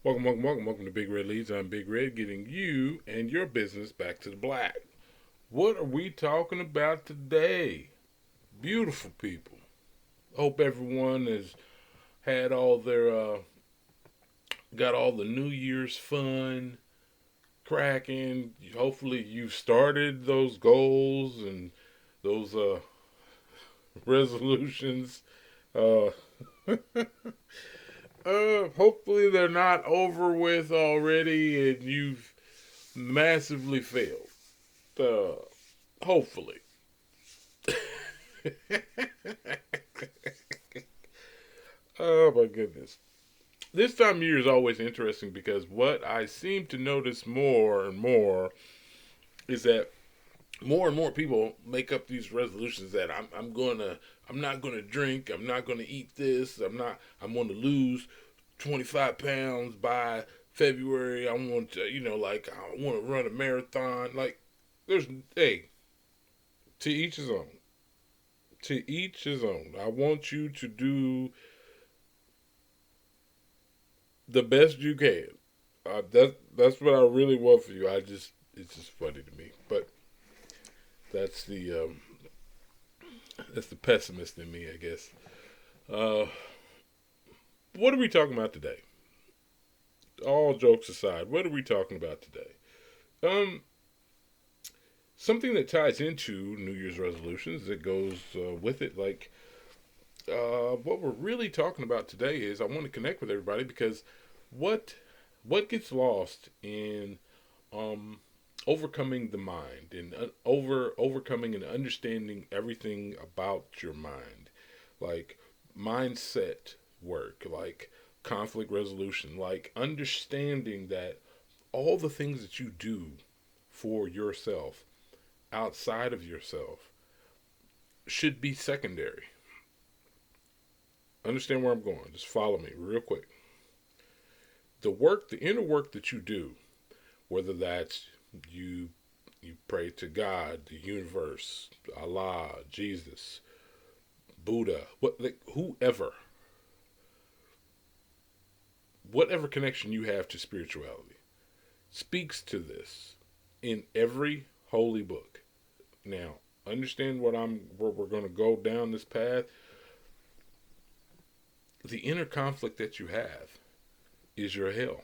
Welcome to Big Red Leads. I'm Big Red, getting you and your business back to the black. What are we talking about today? Beautiful people. Hope everyone has had got all the New Year's fun cracking. Hopefully, you've started those goals and those resolutions. Uh, Hopefully, they're not over with already and you've massively failed. Uh, Hopefully. Oh my goodness. This time of year is always interesting because what I seem to notice more and more is that more and more people make up these resolutions that I'm not gonna drink, I'm not gonna eat this, I'm gonna lose 25 pounds by February. I want to, I want to run a marathon. Like, there's, hey, to each his own. To each his own. I want you to do the best you can. That's what I really want for you. It's just funny to me, but that's the pessimist in me, I guess. Uh, what are we talking about today? All jokes aside, what are we talking about today? Um, Something that ties into New Year's resolutions that goes with it. Like, what we're really talking about today is I want to connect with everybody because what what gets lost in um, overcoming the mind and overcoming and understanding everything about your mind, like mindset work, like conflict resolution, like understanding that all the things that you do for yourself outside of yourself should be secondary. Understand where I'm going? Just follow me real quick. The inner work that you do, whether that's you you pray to God, the universe, Allah, Jesus, Buddha, whoever, whatever connection you have to spirituality, speaks to this in every holy book. Now, understand where we're going to go down this path. The inner conflict that you have is your hell.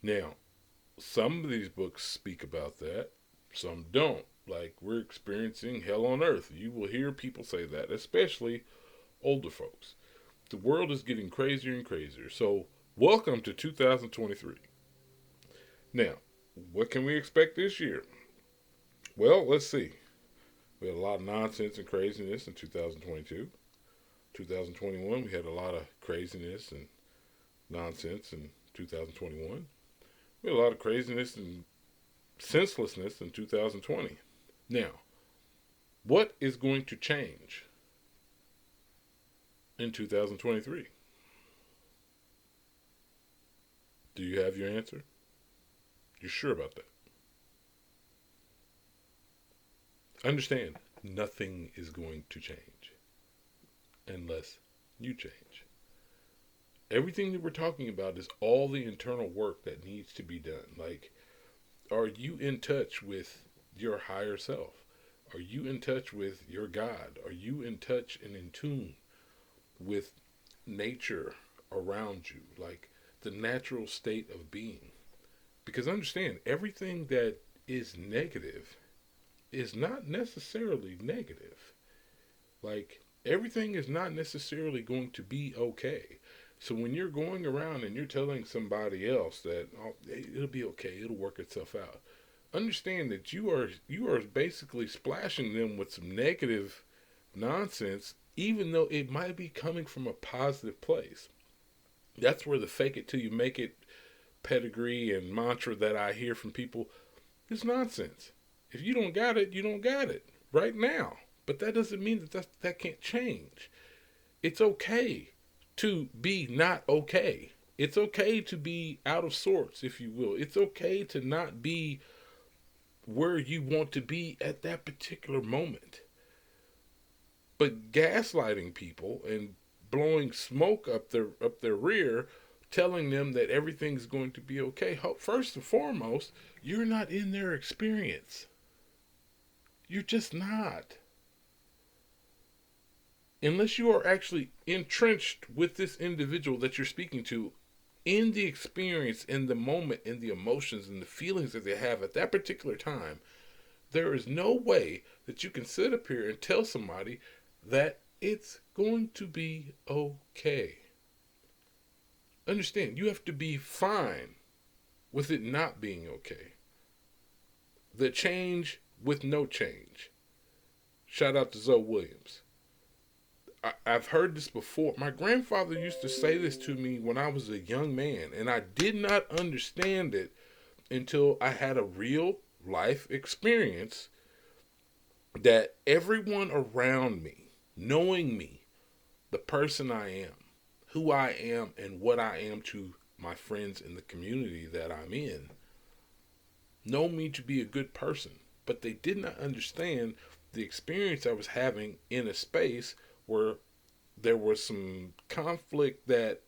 Now, some of these books speak about that, some don't. Like, we're experiencing hell on earth. You will hear people say that, especially older folks. The world is getting crazier and crazier. So, welcome to 2023. Now, what can we expect this year? Well, let's see. We had a lot of nonsense and craziness in 2022. 2021, we had a lot of craziness and nonsense in 2021. We had a lot of craziness and senselessness in 2020. Now, what is going to change in 2023? Do you have your answer? You're sure about that? Understand, nothing is going to change unless you change. Everything that we're talking about is all the internal work that needs to be done. Like, are you in touch with your higher self? Are you in touch with your God? Are you in touch and in tune with nature around you? Like the natural state of being. Because understand, everything that is negative is not necessarily negative. Like, everything is not necessarily going to be okay. So when you're going around and you're telling somebody else that, oh, it'll be okay, it'll work itself out, understand that you are basically splashing them with some negative nonsense, even though it might be coming from a positive place. That's where the fake it till you make it pedigree and mantra that I hear from people is nonsense. If you don't got it, you don't got it right now. But that doesn't mean that can't change. It's okay to be not okay. It's okay to be out of sorts, if you will. It's okay to not be where you want to be at that particular moment. But gaslighting people and blowing smoke up their rear telling them that everything's going to be okay. First and foremost, you're not in their experience. You're just not. Unless you are actually entrenched with this individual that you're speaking to in the experience, in the moment, in the emotions and the feelings that they have at that particular time, there is no way that you can sit up here and tell somebody that it's going to be okay. Understand, you have to be fine with it not being okay. The change with no change. Shout out to Zoe Williams. I've heard this before. My grandfather used to say this to me when I was a young man, and I did not understand it until I had a real life experience that everyone around me, knowing me, the person I am, who I am, and what I am to my friends in the community that I'm in, know me to be a good person. But they did not understand the experience I was having in a space where there was some conflict that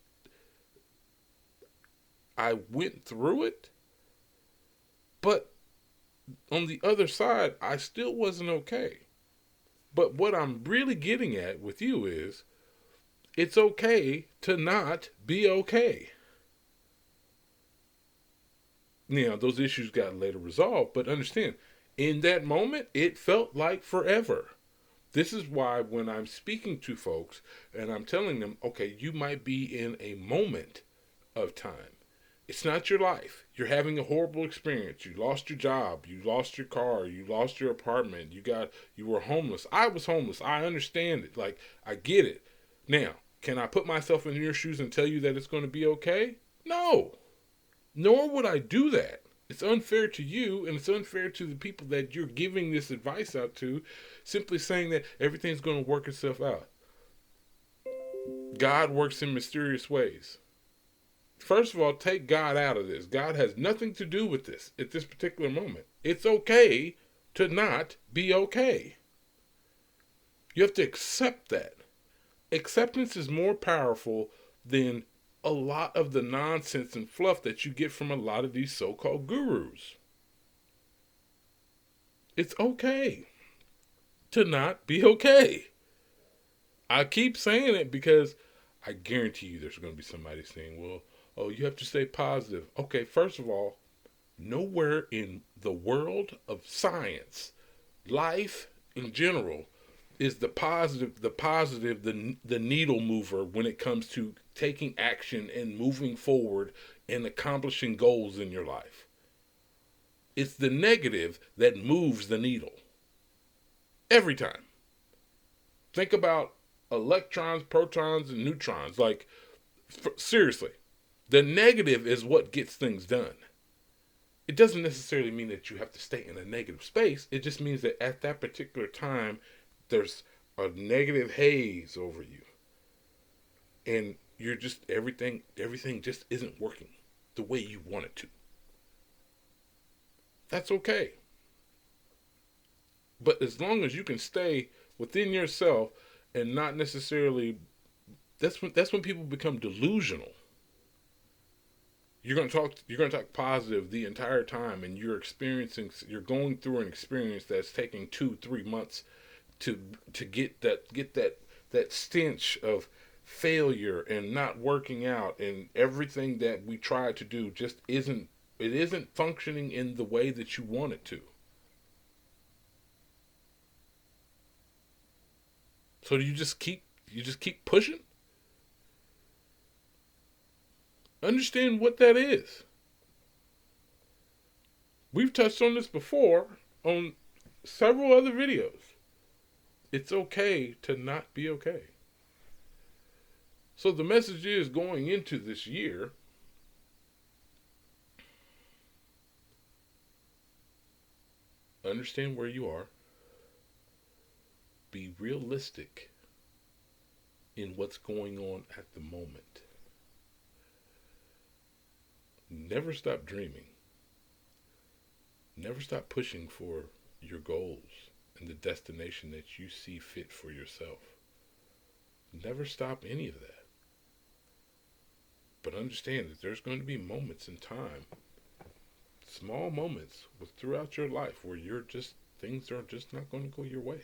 I went through it, but on the other side, I still wasn't okay. But what I'm really getting at with you is it's okay to not be okay. Now, those issues got later resolved, but understand, in that moment, it felt like forever. This is why when I'm speaking to folks and I'm telling them, okay, you might be in a moment of time. It's not your life. You're having a horrible experience. You lost your job. You lost your car. You lost your apartment. You were homeless. I was homeless. I understand it. Like, I get it. Now, can I put myself in your shoes and tell you that it's going to be okay? No. Nor would I do that. It's unfair to you, and it's unfair to the people that you're giving this advice out to, simply saying that everything's going to work itself out. God works in mysterious ways. First of all, take God out of this. God has nothing to do with this at this particular moment. It's okay to not be okay. You have to accept that. Acceptance is more powerful than a lot of the nonsense and fluff that you get from a lot of these so-called gurus. It's okay to not be okay. I keep saying it because I guarantee you there's going to be somebody saying, well, oh, you have to stay positive. Okay, first of all, nowhere in the world of science, life in general, is the needle mover when it comes to taking action and moving forward and accomplishing goals in your life. It's the negative that moves the needle. Every time. Think about electrons, protons, and neutrons. Like, seriously, the negative is what gets things done. It doesn't necessarily mean that you have to stay in a negative space. It just means that at that particular time, there's a negative haze over you. And you're just, everything just isn't working the way you want it to. That's okay. But as long as you can stay within yourself and not necessarily, that's when people become delusional. You're going to talk positive the entire time, and you're going through an experience that's taking 2-3 months to get that stench of failure and not working out, and everything that we try to do just isn't functioning in the way that you want it to. So do you just keep pushing? Understand what that is. We've touched on this before on several other videos. It's okay to not be okay. So the message is, going into this year, understand where you are. Be realistic in what's going on at the moment. Never stop dreaming. Never stop pushing for your goals and the destination that you see fit for yourself. Never stop any of that. But understand that there's going to be moments in time, small moments throughout your life where you're just, things are just not going to go your way.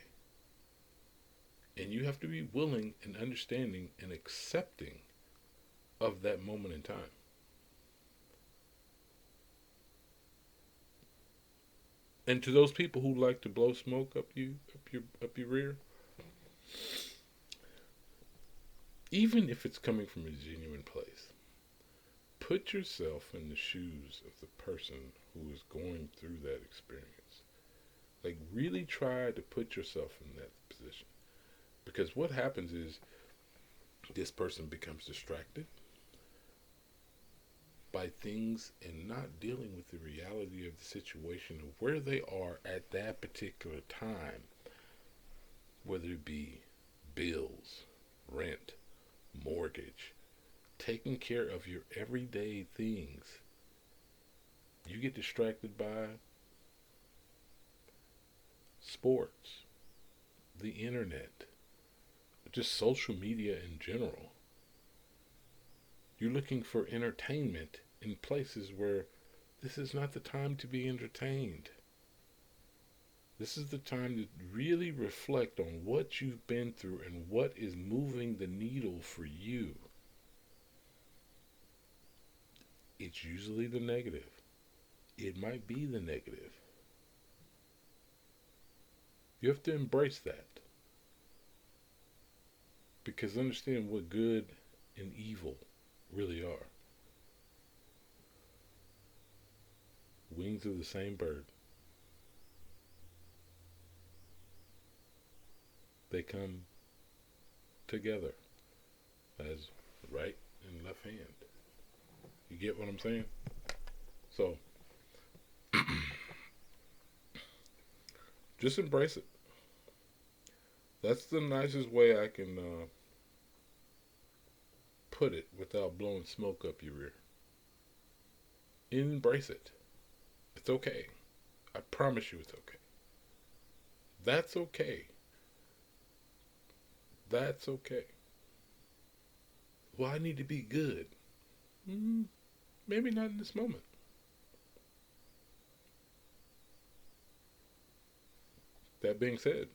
And you have to be willing and understanding and accepting of that moment in time. And to those people who like to blow smoke up your rear, even if it's coming from a genuine place, put yourself in the shoes of the person who is going through that experience. Like, really try to put yourself in that position. Because what happens is this person becomes distracted by things and not dealing with the reality of the situation of where they are at that particular time, whether it be bills, rent, mortgage, taking care of your everyday things. You get distracted by sports, the internet, just social media in general. You're looking for entertainment in places where this is not the time to be entertained. This is the time to really reflect on what you've been through and what is moving the needle for you. It's usually the negative. It might be the negative. You have to embrace that. Because understand what good and evil really are. Wings of the same bird. They come together as right and left hand. You get what I'm saying? So, just embrace it. That's the nicest way I can put it without blowing smoke up your rear. Embrace it. It's okay. I promise you it's okay. That's okay. That's okay. Well, I need to be good. Maybe not in this moment. That being said,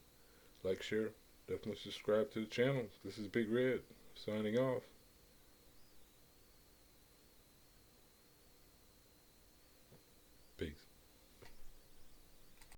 like, share, definitely subscribe to the channel. This is Big Red, signing off.